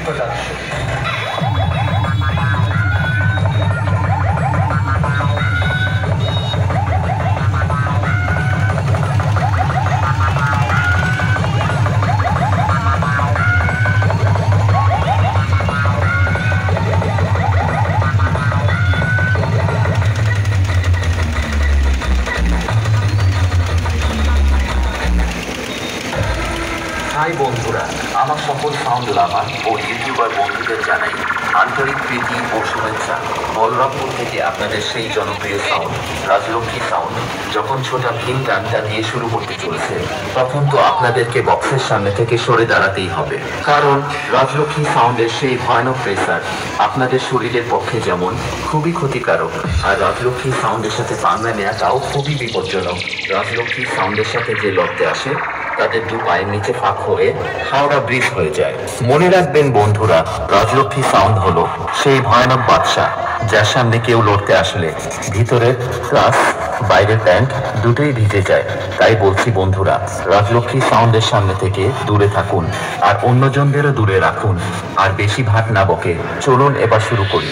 Production. High বন্ধুরা, আমার সকল সাউন্ড লাভার ও ইউটিউবার বন্ধুদের জানাই আন্তরিক প্রীতি ও শুভেচ্ছা। বলরামপুর থেকে আপনাদের সেই জনপ্রিয় সাউন্ড রাজলক্ষ্মী সাউন্ড যখন ছোটা ভিন গানটা দিয়ে শুরু করতে চলছে, তখন তো আপনাদেরকে বক্সের সামনে থেকে সরে দাঁড়াতেই হবে, কারণ রাজলক্ষ্মী সাউন্ডের সেই ভয়ানক প্রেসার আপনাদের শরীরের পক্ষে যেমন খুবই ক্ষতিকারক, আর রাজলক্ষ্মী সাউন্ডের সাথে পাঙ্গা নেওয়াটাও খুবই বিপজ্জনক। রাজলক্ষ্মী সাউন্ডের সাথে যে লড়তে আসে তাদের দু পায়ের নিচে ফাঁক হয়ে হাওড়া ব্রিজ হয়ে যায়। মনে রাখবেন বন্ধুরা, রাজলক্ষ্মী সাউন্ড হলো সেই ভয়ানক বাদশা যার সামনে কেউ লড়তে আসলে ভিতরের ক্লাস বাইরের প্যান্ট দুটোই ভিজে যায়। তাই বলছি বন্ধুরা, রাজলক্ষ্মী সাউন্ডের সামনে থেকে দূরে থাকুন আর অন্যজনদেরও দূরে রাখুন। আর বেশি ভাট না বকে চলুন এবার শুরু করি।